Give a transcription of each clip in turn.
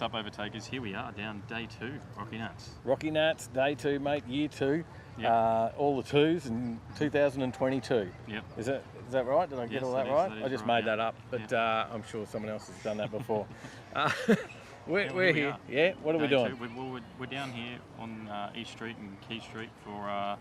up, Overtakers? Here we are, down day 2, Rockynats. Rockynats, day 2, mate, year 2. Yep. All the 2s in 2022. Yep. Is that right? Did I get all that right? That I just right, made that up, but I'm sure someone else has done that before. We're here. Yeah, what are we doing? We're down here on East Street and Key Street for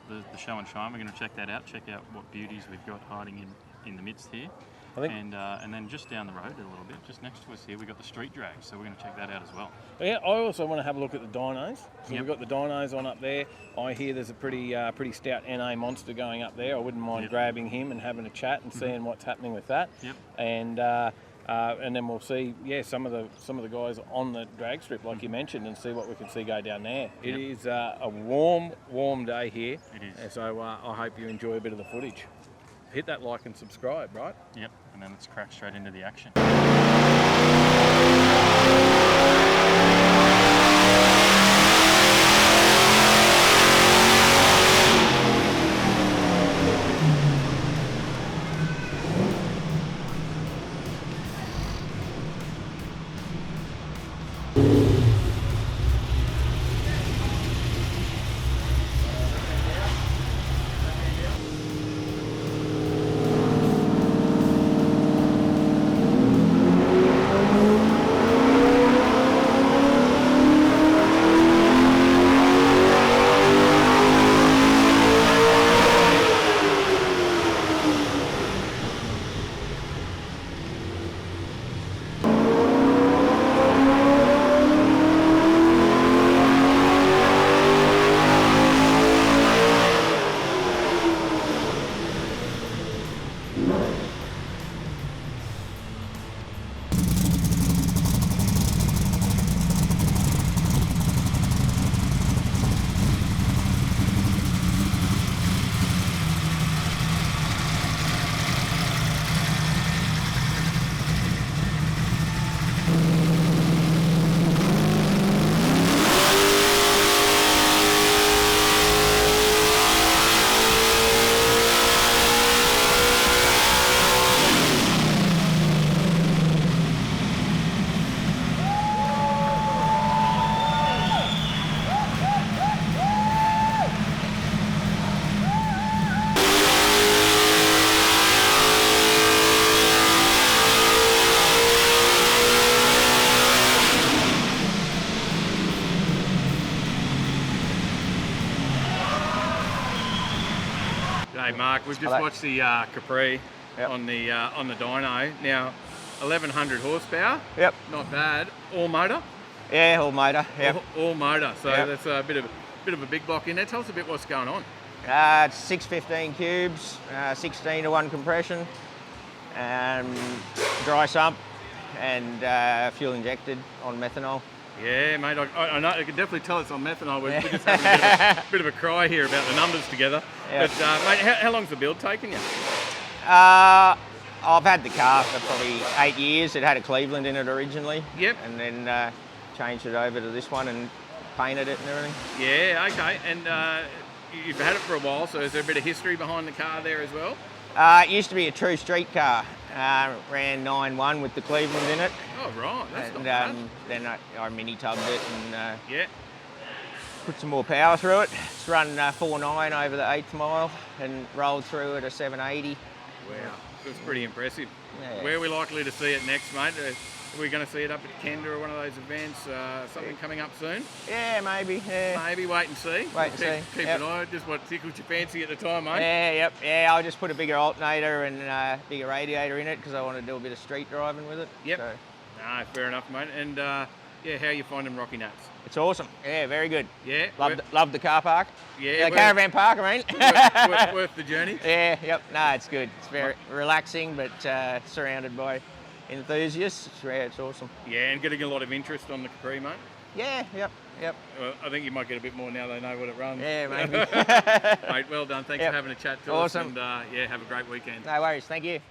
the show and shine. We're going to check that out, check out what beauties we've got hiding in the midst here. And then just down the road a little bit, just next to us here, we've got the street drag, so we're going to check that out as well. Yeah, I also want to have a look at the dynos. So we've got the dynos on up there. I hear there's a pretty stout NA monster going up there. I wouldn't mind grabbing him and having a chat and seeing what's happening with that. Yep. And then we'll see, some of the guys on the drag strip, like you mentioned, and see what we can see go down there. It is a warm day here. It is. And so I hope you enjoy a bit of the footage. Hit that like and subscribe, right? Yep, and then let's crack straight into the action. Hey Mark, we've just watched the Capri on the dyno. Now, 1100 horsepower. Yep. Not bad. All motor. Yeah, all motor. Yep. All motor. So that's a bit of a big block in there. Tell us a bit what's going on. It's 615 cubes, 16:1 compression, dry sump, and fuel injected on methanol. Yeah, mate, I know, I can definitely tell it's on methanol. We're just having a bit of a cry here about the numbers together. Yep. But, mate, how long's the build taken you? I've had the car for probably 8 years. It had a Cleveland in it originally. Yep. And then changed it over to this one and painted it and everything. Yeah, okay. And you've had it for a while, so is there a bit of history behind the car there as well? It used to be a true street car. Ran 9.1 with the Cleveland in it. Oh, right. That's not bad. Then I mini-tubbed it and put some more power through it. It's run 4.9 over the 8th mile and rolled through at a 780. Wow, that's pretty impressive. Yeah. Where are we likely to see it next, mate? Are we going to see it up at Kenda or one of those events? Something coming up soon? Yeah, maybe. Yeah. Maybe wait and see. Wait and see. Keep an eye on just what tickled your fancy at the time, mate. Yeah, yep. Yeah, I'll just put a bigger alternator and bigger radiator in it because I want to do a bit of street driving with it. Yep. So. No, fair enough, mate. And how are you finding Rockynats? It's awesome. Yeah, very good. Yeah. Love the car park. Yeah. The caravan park, I mean. worth the journey. Yeah, yep. No, it's good. It's very relaxing, but surrounded by enthusiasts. Yeah, it's awesome. Yeah, and getting a lot of interest on the Capri, mate. Yeah, yep. Well, I think you might get a bit more now they know what it runs. Yeah, maybe. Mate, well done. Thanks for having a chat to us. And have a great weekend. No worries. Thank you.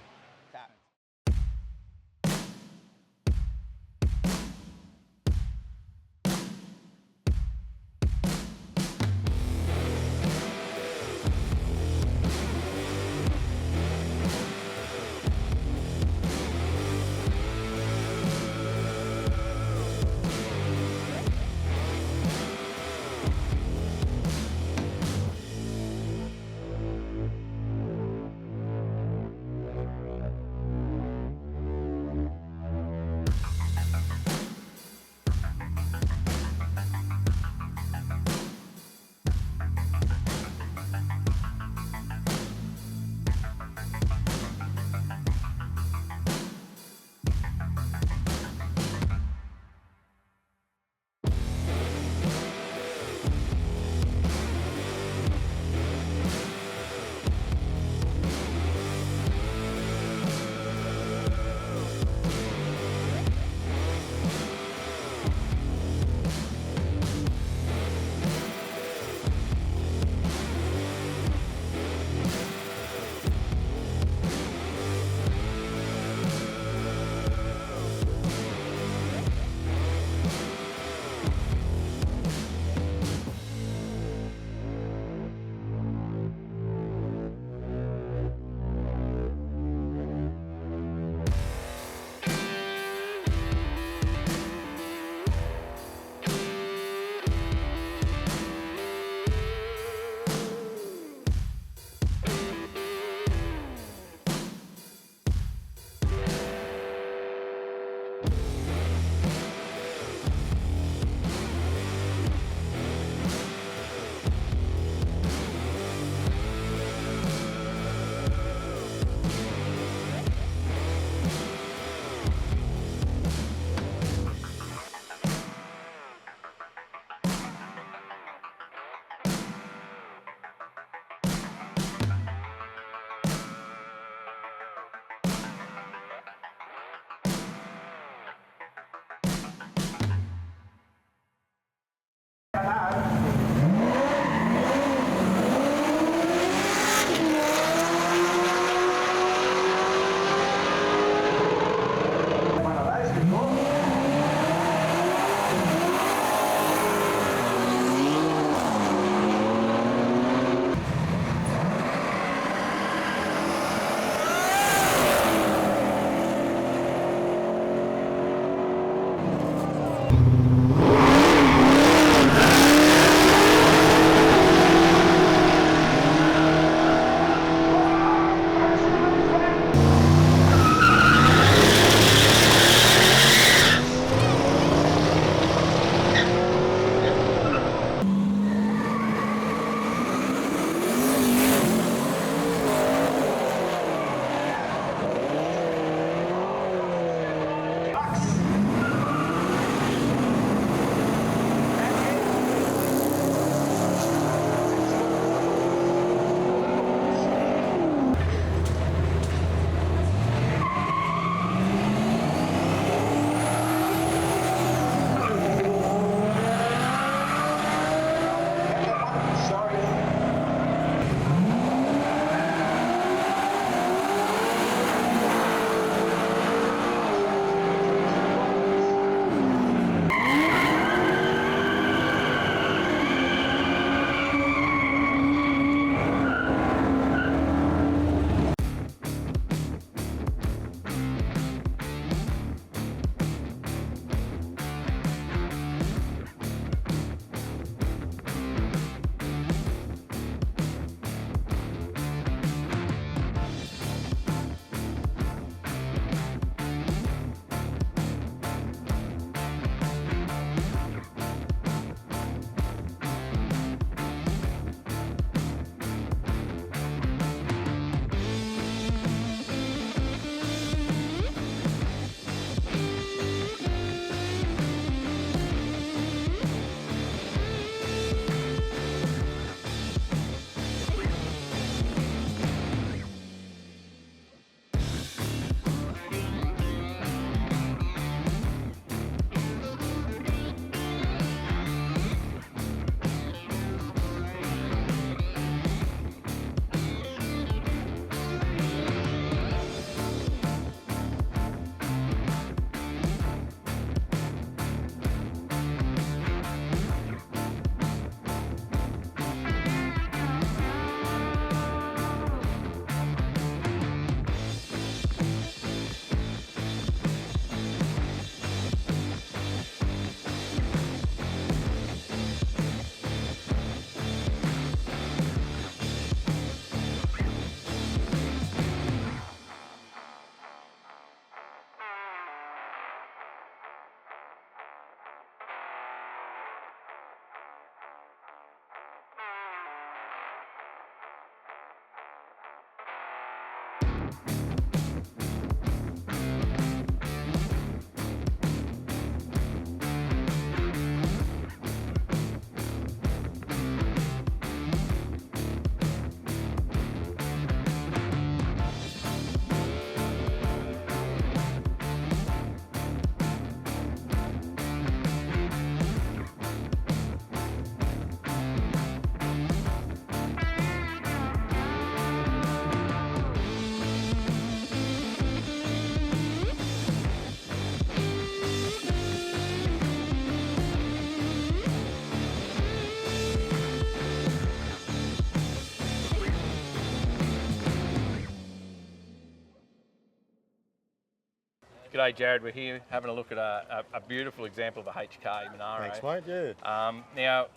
G'day Jared, we're here having a look at a beautiful example of a HK Monaro. Thanks mate, yeah. Now,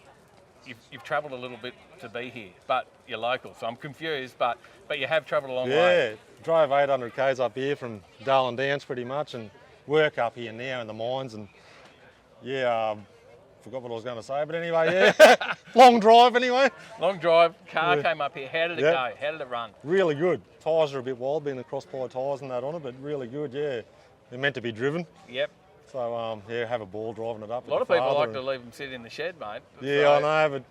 you've travelled a little bit to be here, but you're local, so I'm confused, but you have travelled a long way. Yeah, drove 800 k's up here from Darwin Downs pretty much and work up here now in the mines and yeah, forgot what I was going to say, but anyway, yeah, long drive anyway. Long drive, car came up here, how did it go? How did it run? Really good. Tyres are a bit wild, being the cross-ply tyres and that on it, but really good, yeah. They're meant to be driven. Yep. So, yeah, have a ball driving it up. A lot of people like to leave them sit in the shed, mate. Yeah, so, I know, but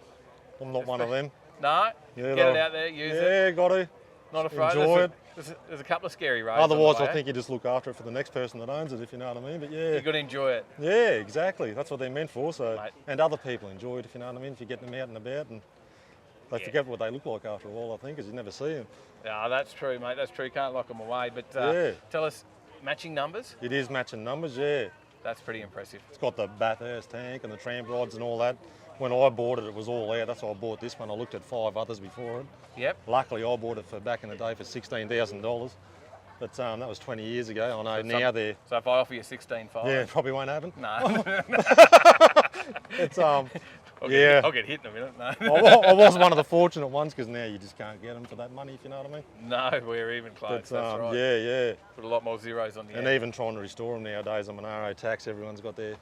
I'm not one of them. No? Yeah, get it out there, use it. Yeah, got to. Not afraid. Enjoy it. There's a couple of scary roads. Otherwise, I think you just look after it for the next person that owns it, if you know what I mean. But yeah. You've got to enjoy it. Yeah, exactly. That's what they're meant for. So, mate. And other people enjoy it, if you know what I mean. If you get them out and about, and they forget what they look like after a while, I think, because you never see them. Yeah, that's true, mate. That's true. You can't lock them away. But tell us, matching numbers? It is matching numbers, yeah. That's pretty impressive. It's got the bathurst tank and the tramp rods and all that. When I bought it, it was all there. That's why I bought this one. I looked at 5 others before it. Yep. Luckily, I bought it for back in the day for $16,000. But that was 20 years ago. I know now they're... So if I offer you 16.5? Yeah, it probably won't happen. No. It's I'll get hit in a minute. No. I was one of the fortunate ones because now you just can't get them for that money, if you know what I mean. No, we're even close. That's right. Yeah, yeah. Put a lot more zeros on the end. And even trying to restore them nowadays on Monaro tax, everyone's got their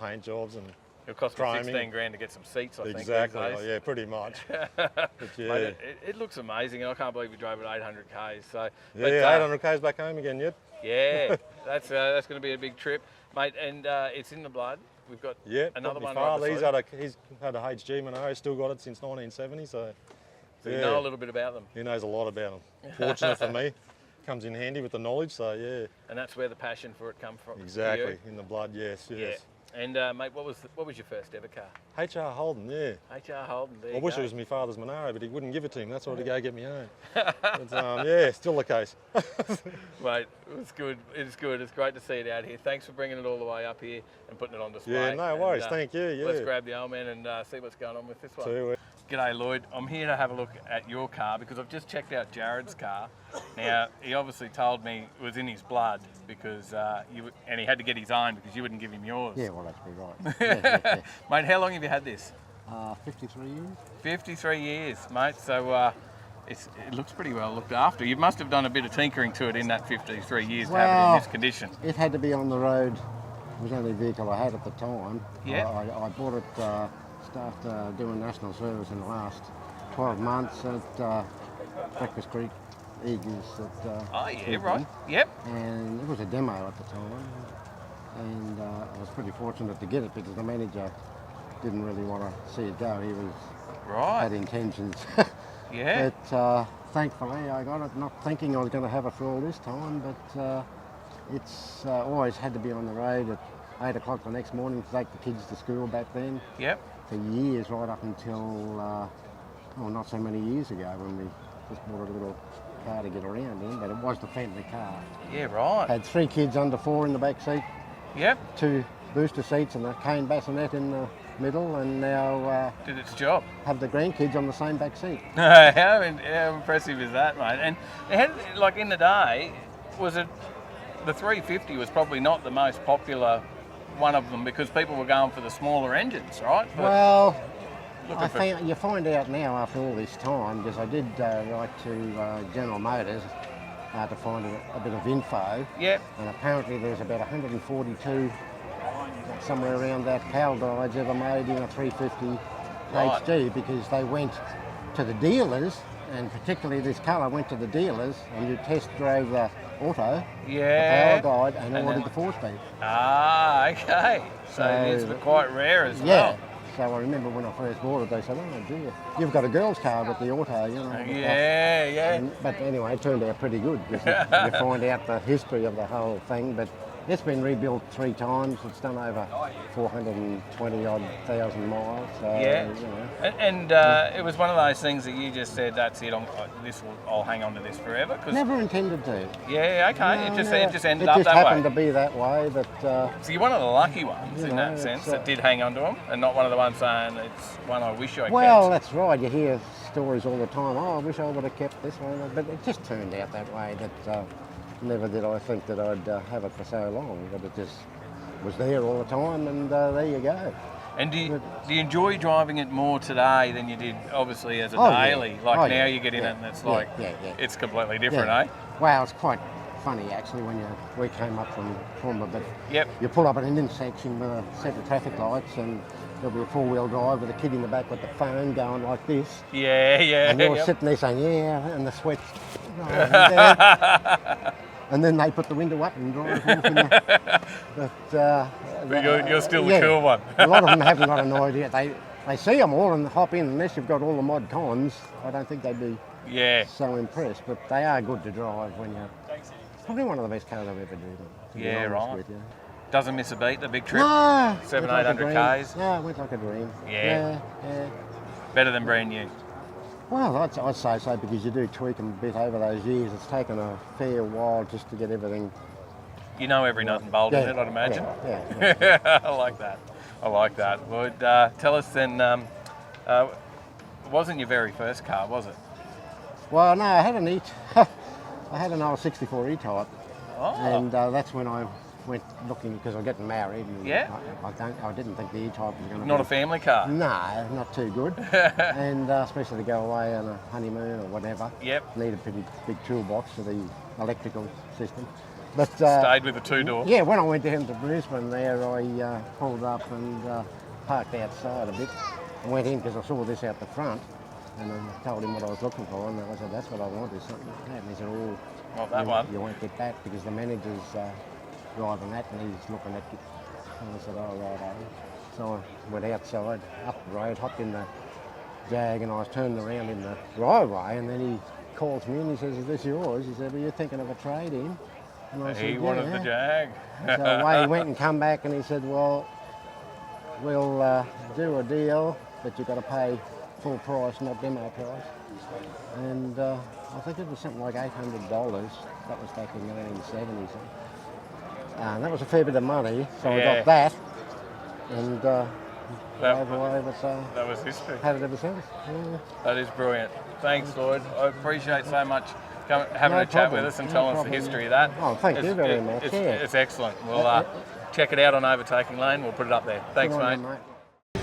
paint jobs and it'll cost me 16 grand to get some seats, I think. Exactly. Yeah, pretty much. But yeah. Mate, it looks amazing, and I can't believe you drove it 800 k's. So yeah, 800 k's back home again yet. Yeah, that's going to be a big trip, mate. And it's in the blood. We've got another one. He's had a HG Monaro, still got it since 1970. So you know a little bit about them. He knows a lot about them. Fortunate for me, comes in handy with the knowledge. So yeah. And that's where the passion for it comes from. Exactly, in the blood. Yes, yes. Yeah. And mate, what was your first ever car? HR Holden, yeah. HR Holden, there I wish it was my father's Monaro, but he wouldn't give it to him. That's why to go get me own. But, yeah, still the case. Mate, it was good. It's good. It's great to see it out here. Thanks for bringing it all the way up here and putting it on display. Yeah, no worries. Thank you. Yeah. Let's grab the old man and see what's going on with this one. See. G'day Lloyd, I'm here to have a look at your car because I've just checked out Jared's car. Now, he obviously told me it was in his blood because and he had to get his own because you wouldn't give him yours. Yeah, well, that's be right. Yeah. Mate, how long have you had this? 53 years. 53 years, mate. So it looks pretty well looked after. You must have done a bit of tinkering to it in that 53 years to have it in this condition. It had to be on the road. It was the only vehicle I had at the time. Yeah. I bought it, started doing national service in the last 12 months at Breakfast Creek Eagles at oh yeah, right. Yep. And it was a demo at the time. And I was pretty fortunate to get it because the manager didn't really want to see it go. He had intentions. Yeah. But thankfully I got it, not thinking I was going to have it for all this time, but it's always had to be on the road at 8 o'clock the next morning to take the kids to school back then. Yep. For years, right up until, not so many years ago when we just bought a little car to get around in, but it was the family car. Yeah, right. Had 3 kids under 4 in the back seat. Yep. 2 booster seats and a cane bassinet in the middle, and now did its job. Have the grandkids on the same back seat. How impressive is that, mate? And it had, like in the day, was it the 350 was probably not the most popular one of them because people were going for the smaller engines, right? But well, you find out now after all this time, because I did write to General Motors to find a bit of info. Yep. And apparently there's about 142, somewhere around that, power guides ever made in a 350 HG because they went to the dealers and particularly this colour, went to the dealers and you test drove the auto, Yeah. the power guide, and ordered then- the 4-speed. Ah, okay. So these were quite rare as Yeah. well. So I remember when I first bought it, they said, "Oh dear, you've got a girl's car with the auto, you know." Yeah. But anyway, it turned out pretty good. Because you find out the history of the whole thing. But it's been rebuilt 3 times. It's done over 420,000 miles. So, Yeah. you know. And it was one of those things that you just said, "That's it. I'll hang on to this forever." 'Cause Never intended to. yeah, okay. No, it just never. ended it up just that happened way. to be that way. But So you're one of the lucky ones You in know, that sense it's, that did hang on to them, and not one of the ones saying it's one I wish I well, kept. that's right. You hear stories all the time. Oh, I wish I would have kept this one. But it just turned out that way. That never did I think that I'd have it for so long. But it just was there all the time, and there you go. And do you enjoy driving it more today than you did, obviously, as a Oh, yeah. daily? Like Oh, now yeah. you get in Yeah. it and it's Yeah, like, yeah. it's completely different, Yeah. eh? Well, it's quite funny actually when we came up from Toowoomba, but Yep. you pull up at an intersection with a set of traffic lights and there'll be a 4-wheel drive with a kid in the back with the phone going like this. Yeah. And you're Yep. sitting there saying, yeah, and the sweat's rising down. And then they put the window up and drive off. But you're still the yeah, cool one. a lot of them haven't got an idea. They see them all and hop in. Unless you've got all the mod cons, I don't think they'd be Yeah. so impressed. But they are good to drive when you're... It's probably one of the best cars I've ever driven. to be Yeah, honest right. with you. Doesn't miss a beat, the big trip. No, 700-800 Ks. Yeah, it went like a dream. Yeah. Yeah. Better than brand new. Well, I'd say so because you do tweak them a bit over those years. It's taken a fair while just to get everything. You know every nut and bolt in it, I'd imagine. Yeah. I like that. Would tell us then, it wasn't your very first car, was it? Well, no, I had an I had an old 64 E-Type, Oh. and that's when I went looking because I'm getting married. And Yeah. I didn't think the E-Type was going to. Not a family car. No, not too good, and especially to go away on a honeymoon or whatever. Yep. Need a pretty big toolbox for the electrical system. But Stayed with a 2-door. yeah, when I went down to Brisbane there, I pulled up and parked outside a bit. I went in because I saw this out the front, and I told him what I was looking for, and I said, that's what I want, is something like that. And he said, oh, Not that one. you won't get that because the manager's driving that and he's looking at it. And I said, oh, right. So I went outside, up the road, hopped in the Jag, and I was turning around in the driveway, and then he calls me and he says, is this yours? He said, well, you're thinking of a trade-in? And I He said, wanted yeah. the Jag. So away he went and come back and he said, well, we'll do a deal, but you've got to pay full price, not demo price. And I think it was something like $800. That was back in 1970s. And that was a fair bit of money, so I Yeah. got that. And drove away, but That was history. had it ever since. Yeah. That is brilliant. Thanks, Lloyd. I appreciate so much having No a chat with problem. us and No telling us the problem. history of that. Oh, thank you very much. It's, Yeah. it's excellent. We'll check it out on Overtaking Lane. We'll put it up there. Thanks, Good on mate. you, mate.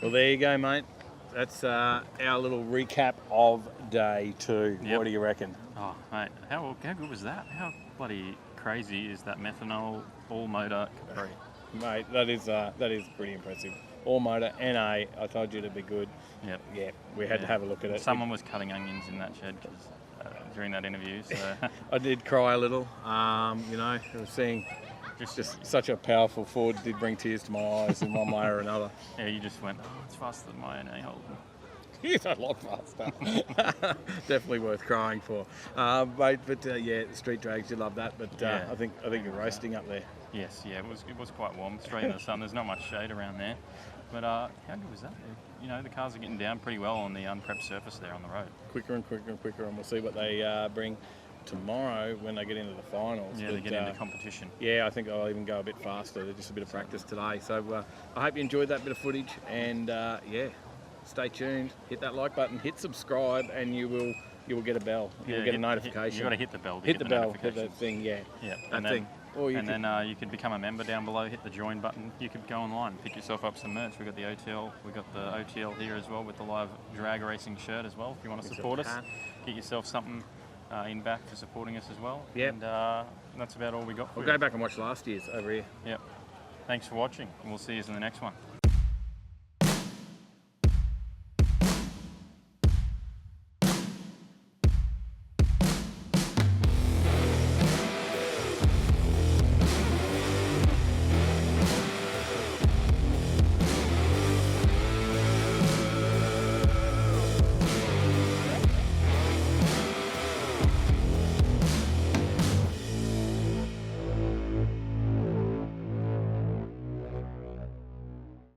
Well, there you go, mate. That's our little recap of day 2. Yep. What do you reckon? Oh, mate, how good was that? How bloody crazy is that methanol all-motor Capri? Mate, that is pretty impressive. All motor, NA, I told you it'd be good. Yep. Yeah, we had to have a look at it. Someone was cutting onions in that shed during that interview. So I did cry a little. You know, I was seeing just such a powerful Ford did bring tears to my eyes in one way or another. yeah, you just went, oh, it's faster than my NA Holden. He's a lot faster. Definitely worth crying for. But yeah, street drags, you love that. But Yeah. I think you're roasting up there. Yes, yeah, it was quite warm, straight in the sun. There's not much shade around there. But how good was that? You know, the cars are getting down pretty well on the unprepped surface there on the road. Quicker and quicker and quicker, and we'll see what they bring tomorrow when they get into the finals. Yeah, they get into competition. Yeah, I think I'll even go a bit faster. They're just a bit of practice today. So I hope you enjoyed that bit of footage, and yeah, stay tuned. Hit that like button, hit subscribe, and you will get a bell. You'll get a notification. You got to hit the bell. To hit get the bell. Hit notifications. that thing. Yeah. Yeah. That thing. Or you you could become a member down below. Hit the join button. You could go online, pick yourself up some merch. We got the OTL. We got the OTL here as well with the live drag racing shirt as well. If you want to support us, get yourself something in back for supporting us as well. Yep. And that's about all we got for We'll you. go back and watch last year's over here. Yep. Thanks for watching, and we'll see you in the next one.